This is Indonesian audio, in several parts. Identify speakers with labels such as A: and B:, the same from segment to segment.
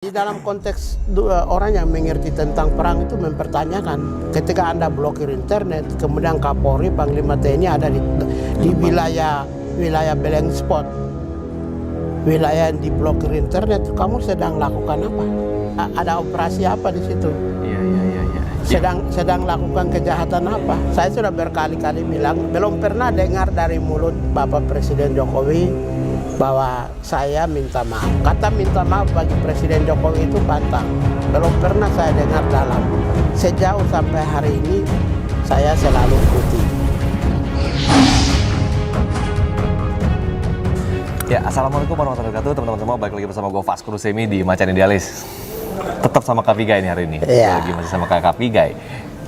A: Di dalam konteks orang yang mengerti tentang perang itu mempertanyakan ketika Anda blokir internet, kemudian Kapolri, Panglima TNI ada di wilayah blank spot, wilayah yang diblokir internet, kamu sedang lakukan apa? Ada operasi apa di situ? Sedang lakukan kejahatan apa? Saya sudah berkali-kali bilang, belum pernah dengar dari mulut Bapak Presiden Jokowi bahwa saya minta maaf. Kata minta maaf bagi Presiden Jokowi itu pantang. Belum pernah saya dengar dalam. Sejauh sampai hari ini saya selalu ikuti.
B: Ya, assalamualaikum warahmatullahi wabarakatuh, teman-teman semua. Balik lagi bersama gue Vasco Rusemi di Macan Idealis. Tetap sama Kak Vigai nih hari ini.
A: Ya.
B: Lagi masih sama Kak Vigai.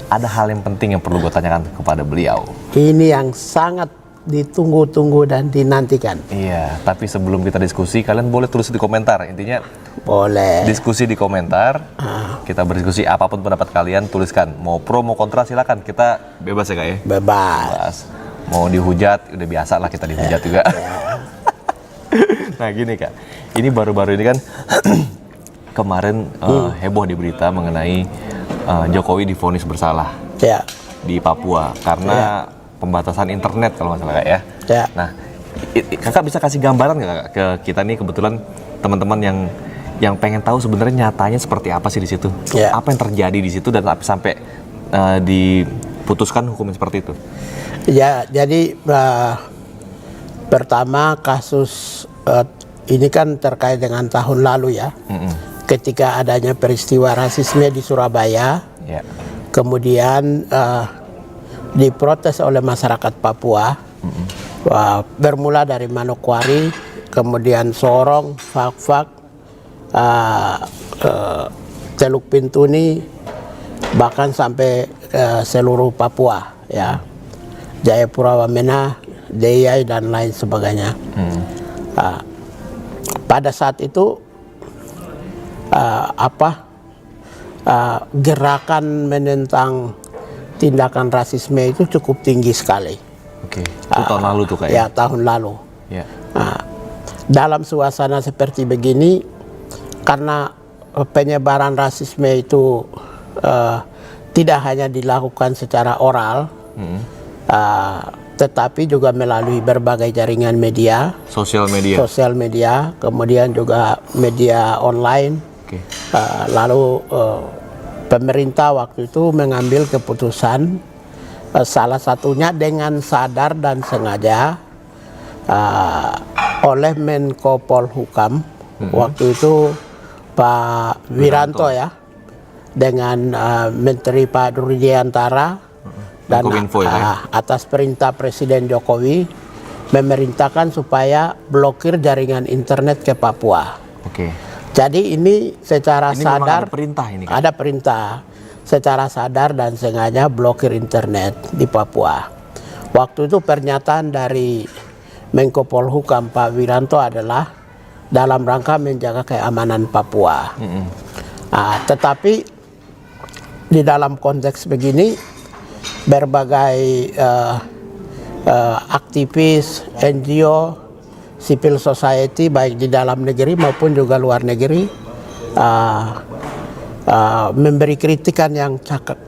B: Ada hal yang penting yang perlu gue tanyakan kepada beliau.
A: Ini yang sangat ditunggu-tunggu dan dinantikan.
B: Iya, tapi sebelum kita diskusi, kalian boleh tulis di komentar. Intinya
A: boleh
B: diskusi di komentar. Kita berdiskusi, apapun pendapat kalian tuliskan. Mau pro mau kontra silakan. Kita bebas ya Kak ya.
A: Bebas.
B: Mau dihujat, udah biasa lah kita dihujat juga. Nah gini Kak, ini baru-baru ini kan kemarin heboh di berita mengenai Jokowi divonis bersalah di Papua karena pembatasan internet kalau nggak salah Kak ya. Nah, Kakak bisa kasih gambaran nggak Kak ke kita nih, kebetulan teman-teman yang pengen tahu sebenarnya nyatanya seperti apa sih di situ? Apa yang terjadi di situ dan sampai diputuskan hukuman seperti itu?
A: Ya, jadi pertama kasus ini kan terkait dengan tahun lalu ya. Ketika adanya peristiwa rasisme di Surabaya, kemudian diprotes oleh masyarakat Papua, bermula dari Manokwari, kemudian Sorong, Fak-Fak, Teluk Pintuni, bahkan sampai seluruh Papua, ya, Jayapura Wamena, Deyai dan lain sebagainya. Pada saat itu gerakan menentang tindakan rasisme itu cukup tinggi sekali.
B: Oke, itu tahun lalu tuh Kak
A: ya? Tahun lalu. Dalam suasana seperti begini, karena penyebaran rasisme itu tidak hanya dilakukan secara oral, tetapi juga melalui berbagai jaringan media, sosial media, kemudian juga media online. Lalu pemerintah waktu itu mengambil keputusan, salah satunya dengan sadar dan sengaja oleh Menko Polhukam waktu itu Pak Wiranto ya, dengan Menteri Pak Rudiantara dan atas perintah Presiden Jokowi memerintahkan supaya blokir jaringan internet ke Papua. Jadi ini secara sadar, ada perintah secara sadar dan sengaja blokir internet di Papua. Waktu itu pernyataan dari Menko Polhukam Pak Wiranto adalah dalam rangka menjaga keamanan Papua. Tetapi di dalam konteks begini, berbagai aktivis, NGO, civil society baik di dalam negeri maupun juga luar negeri memberi kritikan yang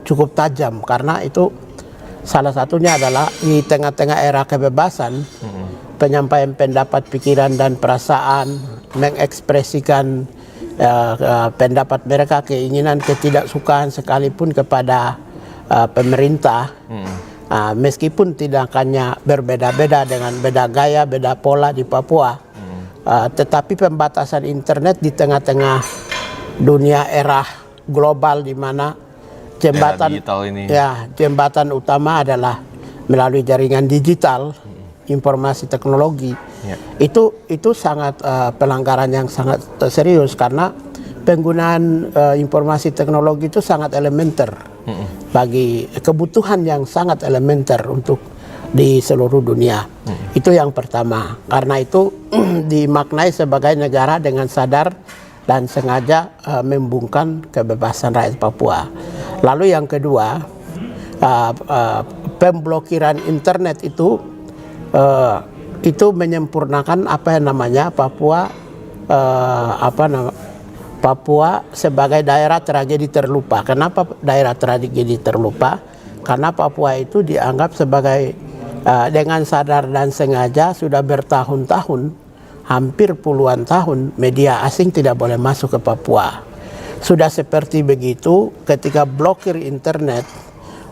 A: cukup tajam, karena itu salah satunya adalah di tengah-tengah era kebebasan penyampaian pendapat, pikiran dan perasaan, mengekspresikan pendapat mereka, keinginan, ketidaksukaan sekalipun kepada pemerintah. Meskipun tindakannya berbeda-beda dengan beda gaya, beda pola di Papua, tetapi pembatasan internet di tengah-tengah dunia era global di mana jembatan utama adalah melalui jaringan digital, informasi teknologi, itu sangat pelanggaran yang sangat serius, karena penggunaan informasi teknologi itu sangat elementer bagi kebutuhan yang sangat elementer untuk di seluruh dunia. Itu yang pertama. Karena itu dimaknai sebagai negara dengan sadar dan sengaja membungkam kebebasan rakyat Papua. Lalu yang kedua, pemblokiran internet itu menyempurnakan apa yang namanya Papua Papua sebagai daerah tragedi terlupa. Kenapa daerah tragedi terlupa? Karena Papua itu dianggap sebagai dengan sadar dan sengaja sudah bertahun-tahun, hampir puluhan tahun, media asing tidak boleh masuk ke Papua. Sudah seperti begitu, ketika blokir internet,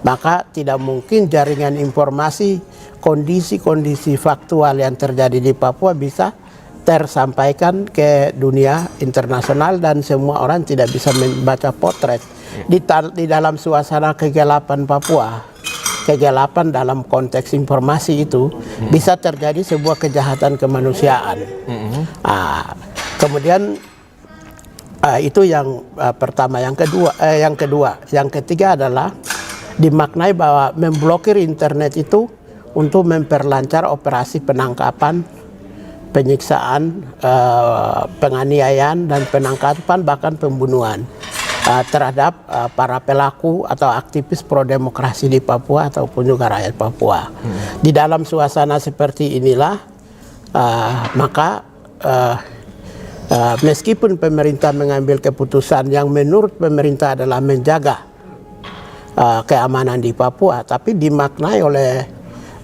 A: maka tidak mungkin jaringan informasi, kondisi-kondisi faktual yang terjadi di Papua bisa tersampaikan ke dunia internasional dan semua orang tidak bisa membaca potret di dalam suasana kegelapan Papua. Kegelapan dalam konteks informasi itu bisa terjadi sebuah kejahatan kemanusiaan. Kemudian itu yang pertama, yang ketiga adalah dimaknai bahwa memblokir internet itu untuk memperlancar operasi penangkapan, penyiksaan, penganiayaan dan penangkapan bahkan pembunuhan terhadap para pelaku atau aktivis pro demokrasi di Papua ataupun juga rakyat Papua. Di dalam suasana seperti inilah maka meskipun pemerintah mengambil keputusan yang menurut pemerintah adalah menjaga keamanan di Papua, tapi dimaknai oleh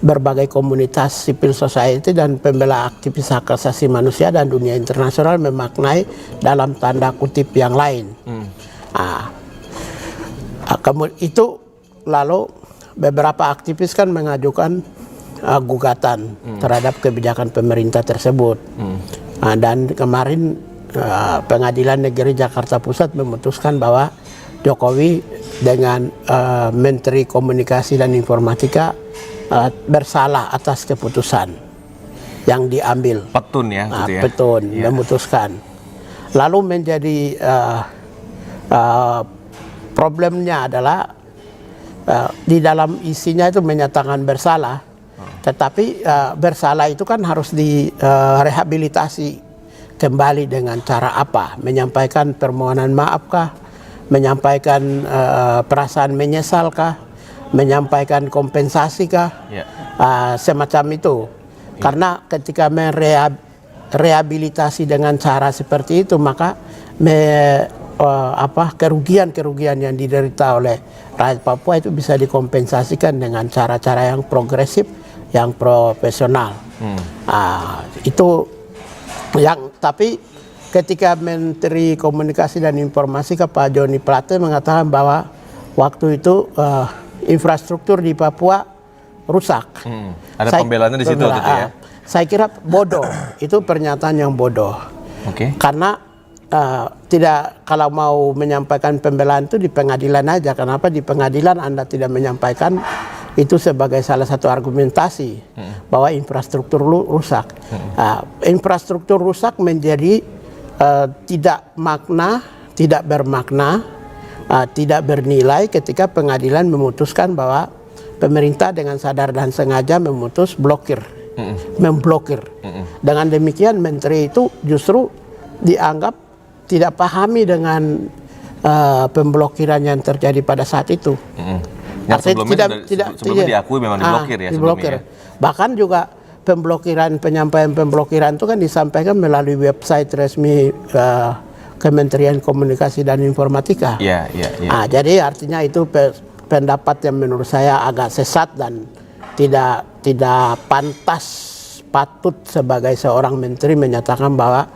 A: berbagai komunitas civil society dan pembela aktivis hak asasi manusia dan dunia internasional memaknai dalam tanda kutip yang lain. Kemudian itu lalu beberapa aktivis kan mengajukan gugatan terhadap kebijakan pemerintah tersebut. Dan kemarin Pengadilan Negeri Jakarta Pusat memutuskan bahwa Jokowi dengan Menteri Komunikasi dan Informatika bersalah atas keputusan yang diambil.
B: Petun ya, gitu ya.
A: Petun memutuskan. Lalu menjadi problemnya adalah di dalam isinya itu menyatakan bersalah, tetapi bersalah itu kan harus direhabilitasi kembali dengan cara apa? Menyampaikan permohonan maafkah? Menyampaikan perasaan menyesalkah? Menyampaikan kompensasi kah, semacam itu. Karena ketika merehabilitasi dengan cara seperti itu, maka kerugian-kerugian yang diderita oleh rakyat Papua itu bisa dikompensasikan dengan cara-cara yang progresif, yang profesional. Itu yang, tapi ketika Menteri Komunikasi dan Informatika Pak Joni Plate mengatakan bahwa waktu itu infrastruktur di Papua rusak.
B: Ada pembelaannya di situ gitu ya.
A: Saya kira bodoh. Itu pernyataan yang bodoh. Karena tidak, kalau mau menyampaikan pembelaan itu di pengadilan aja. Kenapa di pengadilan Anda tidak menyampaikan itu sebagai salah satu argumentasi bahwa infrastruktur rusak. Infrastruktur rusak menjadi tidak bermakna, tidak bernilai ketika pengadilan memutuskan bahwa pemerintah dengan sadar dan sengaja memblokir. Dengan demikian menteri itu justru dianggap tidak pahami dengan pemblokiran yang terjadi pada saat itu.
B: Yang sebelumnya diakui memang diblokir ya.
A: Diblokir. Bahkan juga penyampaian pemblokiran itu kan disampaikan melalui website resmi Kementerian Komunikasi dan Informatika. Jadi artinya itu pendapat yang menurut saya agak sesat dan tidak patut sebagai seorang menteri menyatakan bahwa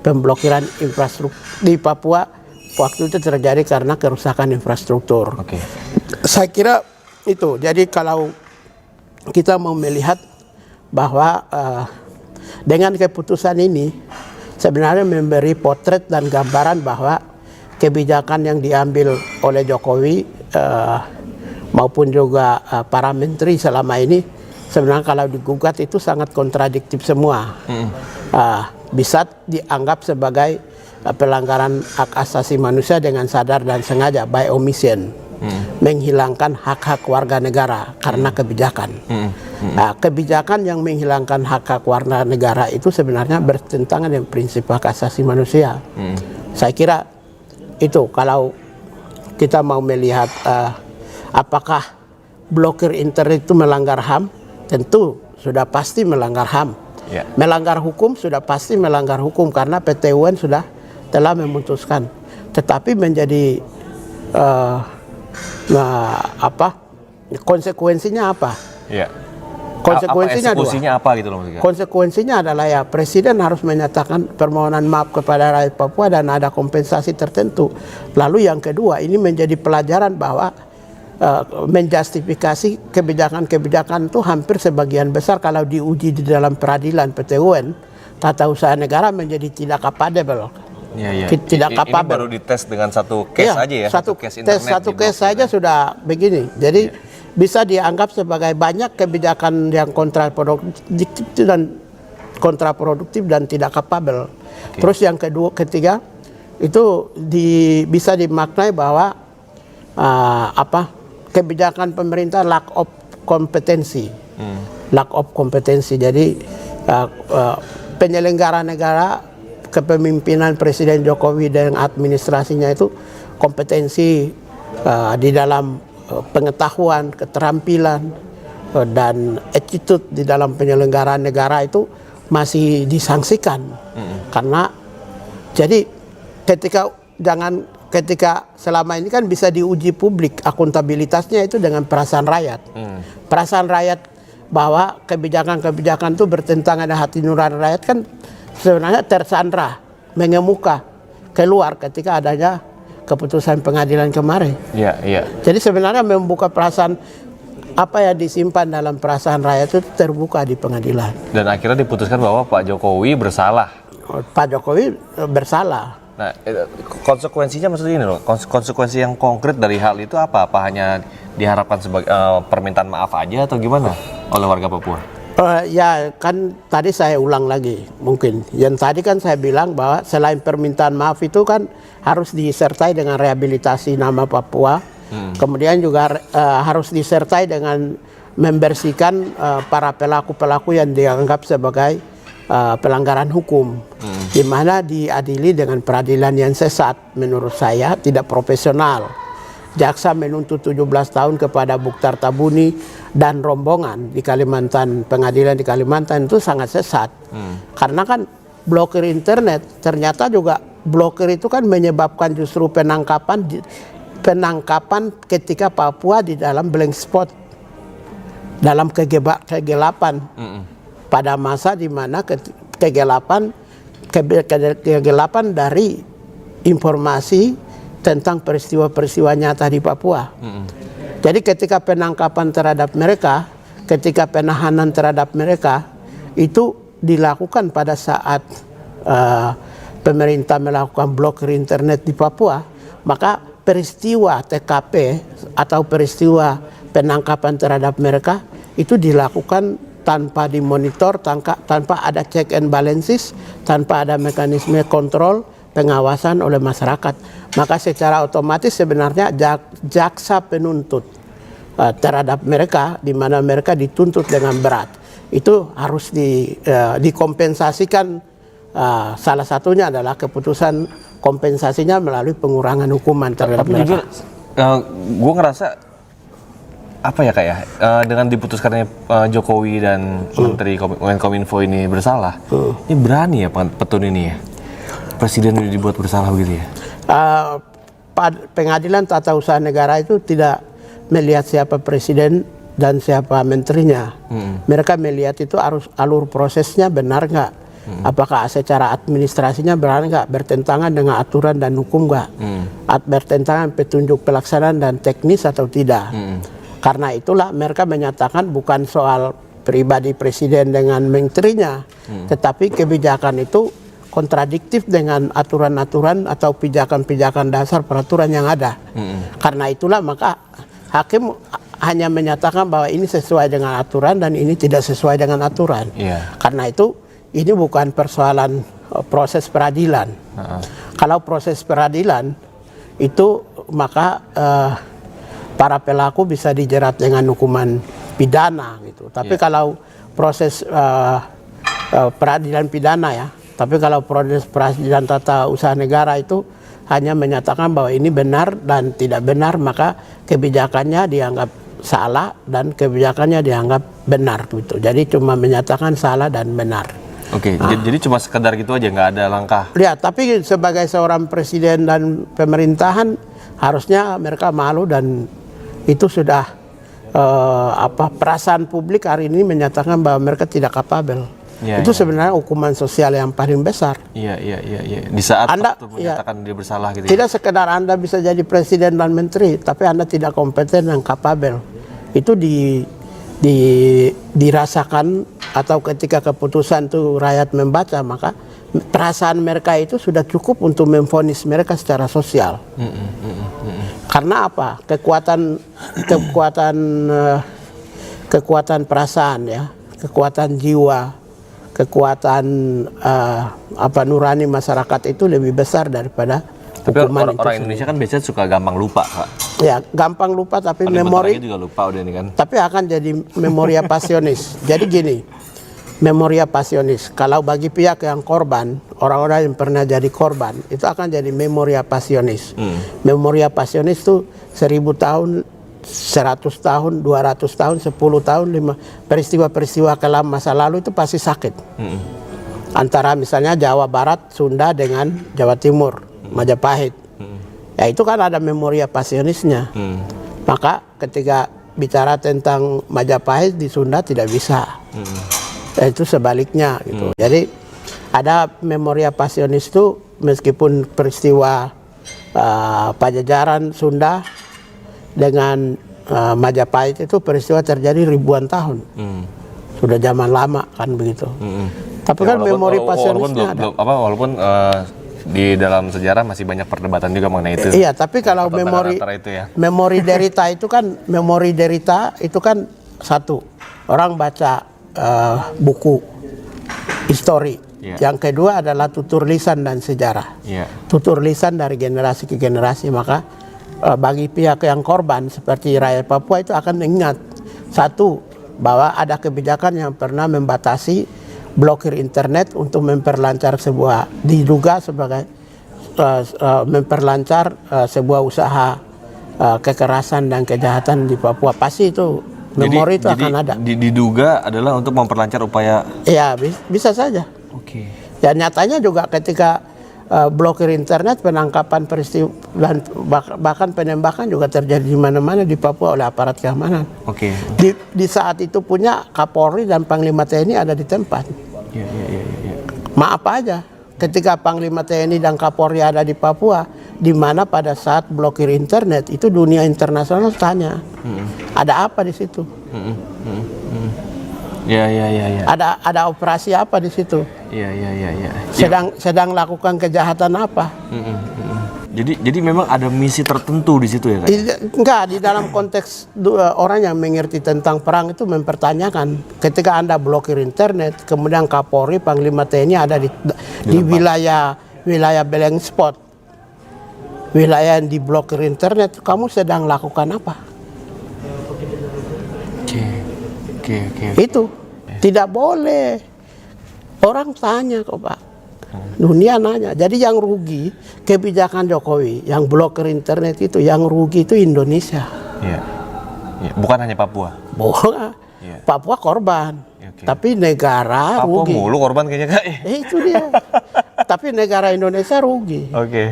A: pemblokiran infrastruktur di Papua waktu itu terjadi karena kerusakan infrastruktur. Saya kira itu. Jadi kalau kita mau melihat bahwa dengan keputusan ini sebenarnya memberi potret dan gambaran bahwa kebijakan yang diambil oleh Jokowi maupun juga para menteri selama ini sebenarnya kalau digugat itu sangat kontradiktif semua. Bisa dianggap sebagai pelanggaran hak asasi manusia dengan sadar dan sengaja, by omission, menghilangkan hak-hak warga negara karena kebijakan. Kebijakan yang menghilangkan hak-hak warga negara itu sebenarnya bertentangan dengan prinsip hak asasi manusia. Saya kira itu kalau kita mau melihat apakah blokir internet itu melanggar HAM, tentu sudah pasti melanggar HAM. Melanggar hukum sudah pasti melanggar hukum karena PT UN sudah telah memutuskan, tetapi menjadi konsekuensinya apa?
B: Iya.
A: Konsekuensinya
B: eksekusinya apa gitu loh maksudnya?
A: Konsekuensinya adalah ya presiden harus menyatakan permohonan maaf kepada rakyat Papua dan ada kompensasi tertentu. Lalu yang kedua, ini menjadi pelajaran bahwa menjustifikasi kebijakan-kebijakan itu hampir sebagian besar kalau diuji di dalam peradilan PT UN, tata usaha negara menjadi tidak capable.
B: Iya.
A: Tidak
B: Ini baru dites dengan satu case aja ya?
A: Satu
B: case
A: tes,
B: internet
A: satu case saja sudah begini. Jadi bisa dianggap sebagai banyak kebijakan yang kontraproduktif dan tidak capable. Terus yang ketiga itu bisa dimaknai bahwa kebijakan pemerintah lack of kompetensi. Jadi penyelenggara negara, kepemimpinan Presiden Jokowi dan administrasinya itu kompetensi di dalam pengetahuan, keterampilan dan attitude di dalam penyelenggaraan negara itu masih disangsikan. Karena jadi ketika selama ini kan bisa diuji publik akuntabilitasnya itu dengan perasaan rakyat. Perasaan rakyat bahwa kebijakan-kebijakan itu bertentangan dengan hati nurani rakyat kan sebenarnya tersandra, mengemuka keluar ketika adanya keputusan pengadilan kemarin.
B: Iya.
A: Jadi sebenarnya membuka perasaan apa yang disimpan dalam perasaan rakyat itu terbuka di pengadilan.
B: Dan akhirnya diputuskan bahwa Pak Jokowi bersalah.
A: Pak Jokowi bersalah.
B: Nah, konsekuensinya maksudnya ini loh, konsekuensi yang konkret dari hal itu apa? Apa hanya diharapkan sebagai permintaan maaf aja atau gimana oleh warga Papua?
A: Ya kan tadi saya ulang lagi mungkin. Yang tadi kan saya bilang bahwa selain permintaan maaf itu kan harus disertai dengan rehabilitasi nama Papua. Kemudian juga harus disertai dengan membersihkan para pelaku-pelaku yang dianggap sebagai pelanggaran hukum. Di mana diadili dengan peradilan yang sesat, menurut saya tidak profesional. Jaksa menuntut 17 tahun kepada Muchtar Tabuni dan rombongan di Kalimantan, pengadilan di Kalimantan itu sangat sesat. Karena kan blokir internet, ternyata juga blokir itu kan menyebabkan justru penangkapan ketika Papua di dalam blank spot, dalam kegelapan. Pada masa di mana kegelapan dari informasi tentang peristiwa-peristiwa nyata di Papua. Jadi ketika penangkapan terhadap mereka, ketika penahanan terhadap mereka, itu dilakukan pada saat pemerintah melakukan blokir internet di Papua, maka peristiwa TKP atau peristiwa penangkapan terhadap mereka itu dilakukan tanpa dimonitor, tanpa ada check and balances, tanpa ada mekanisme kontrol pengawasan oleh masyarakat. Maka secara otomatis sebenarnya jaksa penuntut terhadap mereka, di mana mereka dituntut dengan berat, itu harus dikompensasikan. Salah satunya adalah keputusan kompensasinya melalui pengurangan hukuman terhadap mereka.
B: Gue ngerasa apa ya kayak dengan diputuskannya Jokowi dan Menteri Kominfo ini bersalah, ini berani ya Petun ini ya, Presiden dibuat bersalah begitu ya.
A: Pengadilan Tata Usaha Negara itu tidak melihat siapa presiden dan siapa menterinya. Mereka melihat itu alur prosesnya benar nggak, apakah secara administrasinya benar nggak, bertentangan dengan aturan dan hukum nggak, bertentangan petunjuk pelaksanaan dan teknis atau tidak. Karena itulah mereka menyatakan bukan soal pribadi presiden dengan menterinya, tetapi kebijakan itu kontradiktif dengan aturan-aturan atau pijakan-pijakan dasar peraturan yang ada. Karena itulah maka hakim hanya menyatakan bahwa ini sesuai dengan aturan dan ini tidak sesuai dengan aturan. Karena itu ini bukan persoalan proses peradilan. Kalau proses peradilan itu maka para pelaku bisa dijerat dengan hukuman pidana gitu. Tapi kalau proses peradilan pidana ya, tapi kalau proses peradilan tata usaha negara itu hanya menyatakan bahwa ini benar dan tidak benar, maka kebijakannya dianggap salah dan kebijakannya dianggap benar gitu. Jadi cuma menyatakan salah dan benar.
B: Oke, jadi cuma sekedar gitu aja, nggak ada langkah.
A: Ya, tapi sebagai seorang presiden dan pemerintahan harusnya mereka malu, dan itu sudah perasaan publik hari ini menyatakan bahwa mereka tidak kapabel.
B: Ya,
A: itu
B: ya.
A: sebenarnya hukuman sosial yang paling besar.
B: Iya. Di saat
A: Anda
B: waktu menyatakan dia bersalah gitu.
A: Tidak sekedar Anda bisa jadi presiden dan menteri, tapi Anda tidak kompeten dan kapabel. Itu dirasakan, atau ketika keputusan itu rakyat membaca, maka perasaan mereka itu sudah cukup untuk memvonis mereka secara sosial. Karena apa? Kekuatan perasaan, ya, kekuatan jiwa, kekuatan nurani masyarakat itu lebih besar daripada
B: Tapi
A: hukuman
B: orang Indonesia kan biasanya suka gampang lupa, Pak.
A: Ya, gampang lupa, tapi
B: Paling
A: memori
B: bentar lagi juga lupa udah nih kan.
A: tapi akan jadi memoria pasionis. Jadi gini, memoria pasionis. Kalau bagi pihak yang korban, orang-orang yang pernah jadi korban, itu akan jadi memoria pasionis. Memoria pasionis itu 1000 tahun, 100 tahun, 200 tahun, 10 tahun, 5 peristiwa-peristiwa kelam masa lalu itu pasti sakit. Antara misalnya Jawa Barat, Sunda dengan Jawa Timur, Majapahit. Ya itu kan ada memoria pasionisnya. Maka ketika bicara tentang Majapahit di Sunda tidak bisa. Itu sebaliknya gitu. Jadi ada memoria pasionis itu, meskipun peristiwa Pajajaran Sunda dengan Majapahit itu peristiwa terjadi ribuan tahun. Sudah zaman lama kan begitu. Tapi kan memori pasionisnya ada.
B: Walaupun di dalam sejarah masih banyak perdebatan juga mengenai itu.
A: Iya, tapi kalau memori
B: itu ya.
A: memori derita itu kan satu, orang baca buku histori. Yang kedua adalah tutur lisan dan sejarah. Tutur lisan dari generasi ke generasi, maka bagi pihak yang korban seperti rakyat Papua itu akan ingat satu, bahwa ada kebijakan yang pernah membatasi blokir internet untuk memperlancar diduga sebagai memperlancar sebuah usaha kekerasan dan kejahatan di Papua. Pasti itu memori itu akan ada.
B: Diduga adalah untuk memperlancar upaya.
A: Ya, bisa saja.
B: Oke.
A: Dan nyatanya juga ketika blokir internet, penangkapan peristiwa dan bahkan penembakan juga terjadi di mana-mana di Papua oleh aparat keamanan.
B: Oke.
A: Di saat itu punya Kapolri dan Panglima TNI ada di tempat.
B: Iya.
A: Maaf aja, ketika Panglima TNI dan Kapolri ada di Papua, di mana pada saat blokir internet itu dunia internasional tanya, ada apa di situ?
B: Iya.
A: Ada operasi apa di situ?
B: Iya.
A: Sedang lakukan kejahatan apa?
B: Jadi memang ada misi tertentu di situ ya, Kak?
A: Enggak, di dalam konteks orang yang mengerti tentang perang itu mempertanyakan, ketika Anda blokir internet, kemudian Kapolri, Panglima TNI ada di wilayah blank spot, wilayah yang diblokir internet, kamu sedang lakukan apa?
B: Oke.
A: Itu tidak boleh. Orang tanya kok, Pak. Dunia nanya. Jadi yang rugi kebijakan Jokowi yang blokir internet itu, yang rugi itu Indonesia.
B: Iya. Bukan hanya Papua.
A: Bukan. Papua korban. Tapi negara
B: Papua
A: rugi.
B: mulu korban kayaknya, Kak.
A: Itu dia. Tapi negara Indonesia rugi.
B: Oke.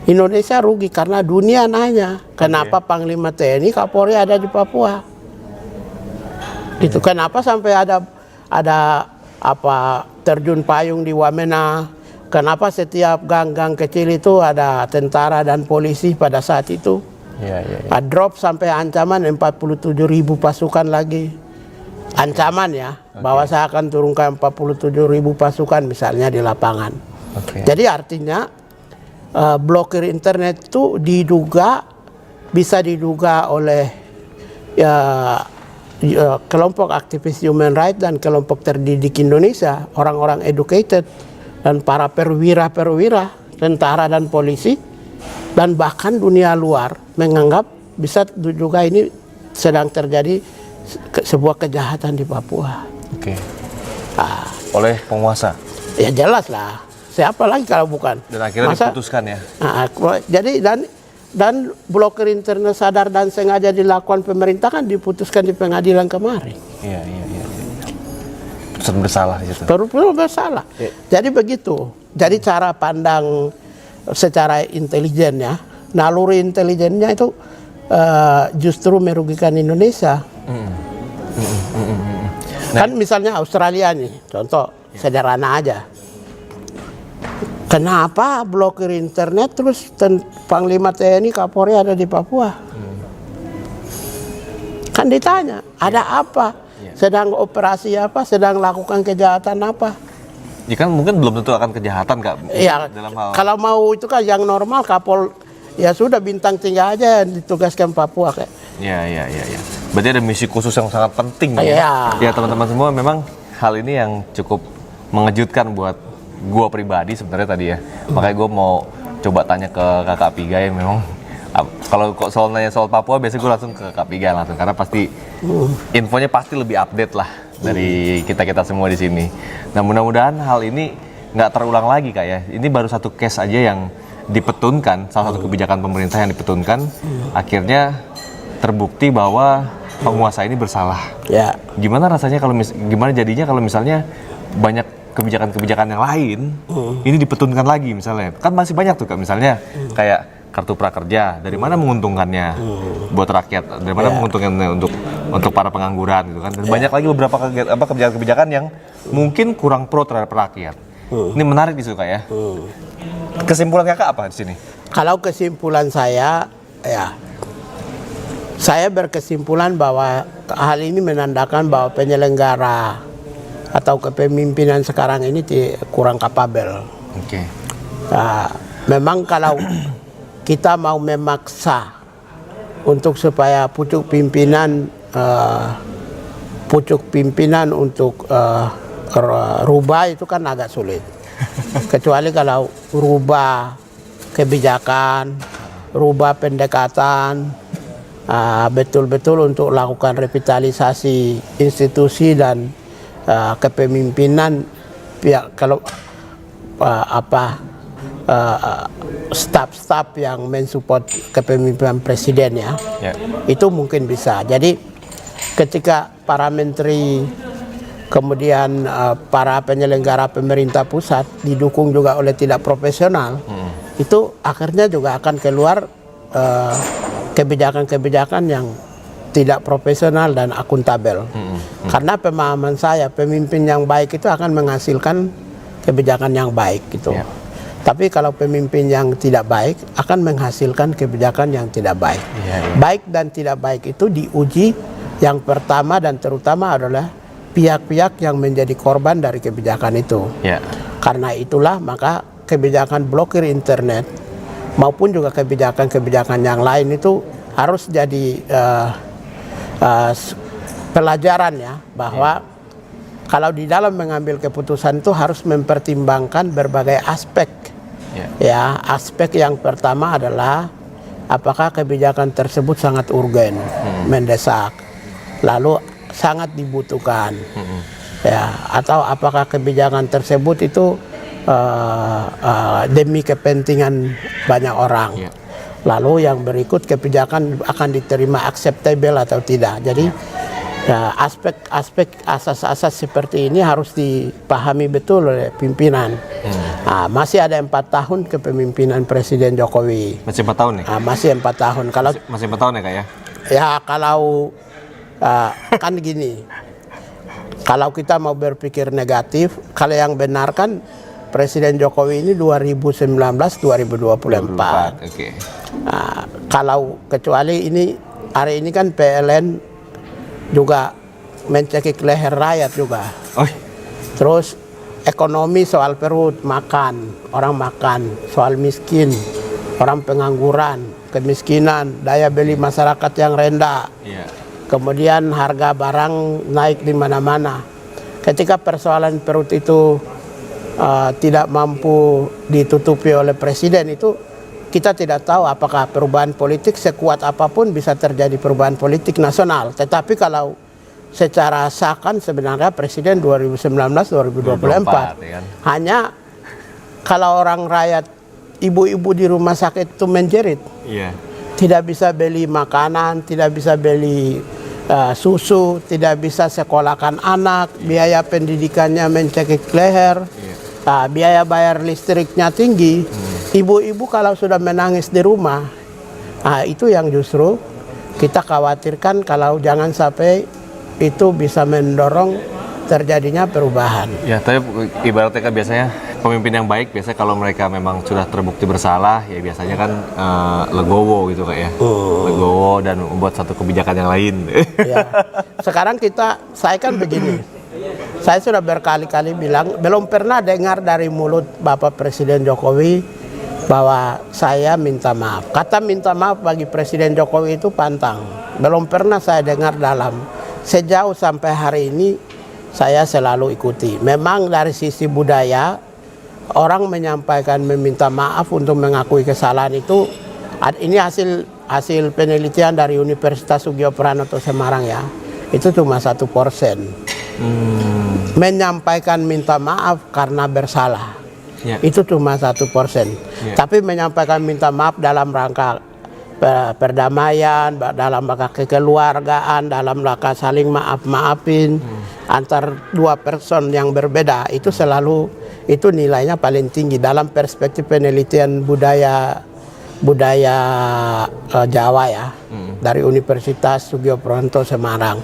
A: Indonesia rugi karena dunia nanya, kenapa Panglima TNI Kapolri ada di Papua? Itu kenapa sampai ada terjun payung di Wamena? Kenapa setiap gang-gang kecil itu ada tentara dan polisi pada saat itu? Drop sampai ancaman 47.000 pasukan lagi. Ancaman ya, bahwa saya akan turunkan 47.000 pasukan misalnya di lapangan. Jadi artinya blokir internet itu bisa diduga oleh kelompok aktivis human rights dan kelompok terdidik Indonesia, orang-orang educated dan para perwira-perwira, tentara dan polisi, dan bahkan dunia luar menganggap bisa juga ini sedang terjadi sebuah kejahatan di Papua.
B: Oleh penguasa.
A: Ya jelas lah. Siapa lagi kalau bukan?
B: Dan akhirnya diputuskan ya.
A: Jadi dan blokir internet sadar dan sengaja dilakukan pemerintah kan diputuskan di pengadilan kemarin.
B: Iya. Putusan merasa bersalah di situ.
A: Perlu bersalah. Jadi begitu. Jadi cara pandang secara intelijen ya, naluri intelijennya itu justru merugikan Indonesia. Kan misalnya Australia nih, contoh sederhana aja. Kenapa blokir internet terus Panglima TNI Kapolri ada di Papua? Kan ditanya, ada apa? Sedang operasi apa? Sedang lakukan kejahatan apa?
B: Ya kan mungkin belum tentu akan kejahatan Kak.
A: Ya,
B: Dalam hal
A: kalau mau itu kan yang normal ya sudah bintang 3 aja yang ditugaskan Papua kayak.
B: Ya. Berarti ada misi khusus yang sangat penting
A: Iya.
B: ya teman-teman semua. Memang hal ini yang cukup mengejutkan buat gua pribadi sebenarnya tadi ya. Makanya gua mau coba tanya ke Kakak Pigai memang kalau kok nanya soal Papua biasanya gue langsung ke Kak Pigai langsung karena pasti infonya pasti lebih update lah dari kita semua di sini. Nah mudah-mudahan hal ini nggak terulang lagi Kak ya. Ini baru satu case aja yang dipetunkan, salah satu kebijakan pemerintah yang dipetunkan, akhirnya terbukti bahwa penguasa ini bersalah.
A: Ya.
B: Gimana rasanya gimana jadinya kalau misalnya banyak kebijakan-kebijakan yang lain ini dipetunkan lagi misalnya, kan masih banyak tuh Kak, misalnya kayak kartu prakerja, dari mana menguntungkannya buat rakyat, dari mana menguntungkannya untuk para pengangguran gitu kan, dan banyak lagi beberapa kebijakan-kebijakan yang mungkin kurang pro terhadap rakyat. Ini menarik di situ Kak ya. Kesimpulan Kakak apa di sini?
A: Kalau kesimpulan saya, ya saya berkesimpulan bahwa hal ini menandakan bahwa penyelenggara atau kepemimpinan sekarang ini kurang kapabel.
B: Oke.
A: Nah, memang kalau kita mau memaksa untuk supaya pucuk pimpinan untuk rubah itu kan agak sulit. Kecuali kalau rubah kebijakan, rubah pendekatan, betul-betul untuk lakukan revitalisasi institusi dan kepemimpinan pihak staf-staf yang mensupport kepemimpinan presiden ya. Itu mungkin bisa. Jadi ketika para menteri kemudian para penyelenggara pemerintah pusat didukung juga oleh tidak profesional, itu akhirnya juga akan keluar kebijakan-kebijakan yang tidak profesional dan akuntabel. Karena pemahaman saya, pemimpin yang baik itu akan menghasilkan kebijakan yang baik gitu. Tapi kalau pemimpin yang tidak baik akan menghasilkan kebijakan yang tidak baik. Baik dan tidak baik itu diuji, yang pertama dan terutama adalah pihak-pihak yang menjadi korban dari kebijakan itu. Karena itulah maka kebijakan blokir internet maupun juga kebijakan-kebijakan yang lain itu harus jadi pelajaran ya, bahwa kalau di dalam mengambil keputusan itu harus mempertimbangkan berbagai aspek. Ya, aspek yang pertama adalah apakah kebijakan tersebut sangat urgen, mendesak, lalu sangat dibutuhkan, ya, atau apakah kebijakan tersebut itu demi kepentingan banyak orang. Lalu yang berikut, kebijakan akan diterima acceptable atau tidak. Jadi aspek asas-asas seperti ini harus dipahami betul oleh pimpinan. Masih ada 4 tahun kepemimpinan Presiden Jokowi.
B: Masih 4 tahun nih?
A: Masih 4 tahun. Kalau
B: masih 4 tahun ya Kak ya?
A: Ya kalau kan gini, kalau kita mau berpikir negatif, kalau yang benar kan Presiden Jokowi ini 2019-2024.
B: Oke.
A: Kalau kecuali ini hari ini kan PLN juga mencekik leher rakyat juga. Terus ekonomi soal perut, makan, orang makan, soal miskin, orang pengangguran, kemiskinan, daya beli masyarakat yang rendah. Kemudian harga barang naik di mana-mana. Ketika persoalan perut itu tidak mampu ditutupi oleh presiden, itu kita tidak tahu apakah perubahan politik sekuat apapun bisa terjadi perubahan politik nasional. Tetapi kalau secara sah kan sebenarnya presiden 2019-2024 hanya kalau orang rakyat, ibu-ibu di rumah sakit itu menjerit, tidak bisa beli makanan, tidak bisa beli susu, tidak bisa sekolahkan anak, biaya pendidikannya mencekik leher, biaya bayar listriknya tinggi. Ibu-ibu kalau sudah menangis di rumah, itu yang justru kita khawatirkan kalau jangan sampai itu bisa mendorong terjadinya perubahan.
B: Ya, tapi ibaratnya kan biasanya pemimpin yang baik biasanya kalau mereka memang sudah terbukti bersalah, ya biasanya kan legowo gitu Kak ya. Legowo dan membuat satu kebijakan yang lain.
A: Ya. Sekarang saya kan begini. Saya sudah berkali-kali bilang, belum pernah dengar dari mulut Bapak Presiden Jokowi bahwa saya minta maaf. Kata minta maaf bagi Presiden Jokowi itu pantang. Belum pernah saya dengar dalam sejauh sampai hari ini saya selalu ikuti. Memang dari sisi budaya, orang menyampaikan meminta maaf untuk mengakui kesalahan itu, ini hasil penelitian dari Universitas Sugio Pranoto Semarang ya, itu cuma 1%. Menyampaikan minta maaf karena bersalah, itu cuma 1%. Tapi menyampaikan minta maaf dalam rangka perdamaian, dalam rangka kekeluargaan, dalam rangka saling maafin antar dua person yang berbeda, itu selalu itu nilainya paling tinggi dalam perspektif penelitian budaya Jawa ya, dari Universitas Sugio Pranoto Semarang.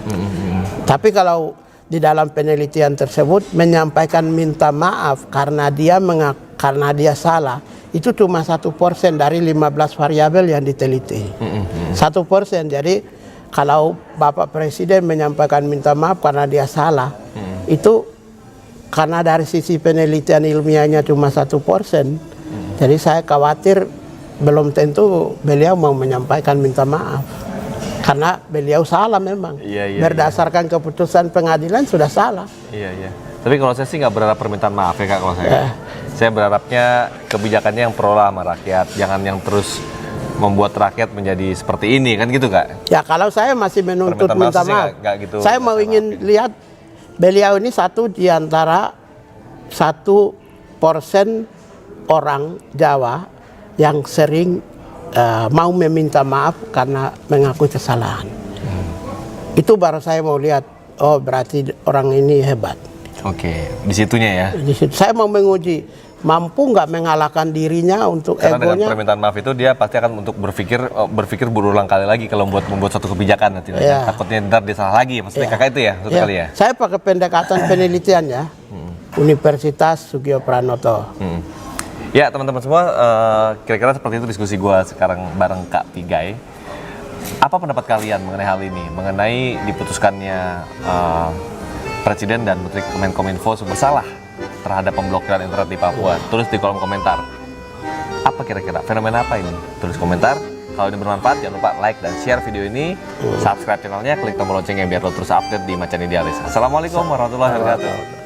A: Tapi kalau di dalam penelitian tersebut menyampaikan minta maaf karena dia salah, itu cuma 1% dari 15 variabel yang diteliti. 1%. Jadi kalau Bapak Presiden menyampaikan minta maaf karena dia salah, itu karena dari sisi penelitian ilmiahnya cuma 1%. Jadi saya khawatir belum tentu beliau mau menyampaikan minta maaf. Karena beliau salah memang. Berdasarkan keputusan pengadilan sudah salah.
B: Iya. Tapi kalau saya sih nggak berharap permintaan maaf ya Kak, kalau saya. Saya berharapnya kebijakannya yang pro lah sama rakyat, jangan yang terus membuat rakyat menjadi seperti ini kan gitu Kak.
A: Ya kalau saya masih menuntut minta maaf.
B: Nggak gitu,
A: saya mau ingin lihat beliau ini satu di antara 1% orang Jawa yang sering mau meminta maaf karena mengakui kesalahan. Itu baru saya mau lihat, oh berarti orang ini hebat. Oke,
B: di situnya ya.
A: Di situ saya mau menguji mampu nggak mengalahkan dirinya untuk
B: karena
A: egonya.
B: Dengan permintaan maaf itu dia pasti akan untuk berpikir berulang kali lagi kalau membuat satu kebijakan nanti. Takutnya ntar dia salah lagi, maksudnya Kakak itu ya, kali ya.
A: Saya pakai pendekatan penelitian ya, Universitas Sugio Pranoto.
B: Ya teman-teman semua, kira-kira seperti itu diskusi gue sekarang bareng Kak Pigai. Apa pendapat kalian mengenai hal ini, mengenai diputuskannya Presiden dan Menteri Kemenkominfo bersalah terhadap pemblokiran internet di Papua? Tulis di kolom komentar. Apa kira-kira fenomena apa ini? Tulis komentar. Kalau ini bermanfaat, jangan lupa like dan share video ini, subscribe channelnya, klik tombol loncengnya biar lo terus update di Macan Idealis. Assalamualaikum warahmatullahi wabarakatuh.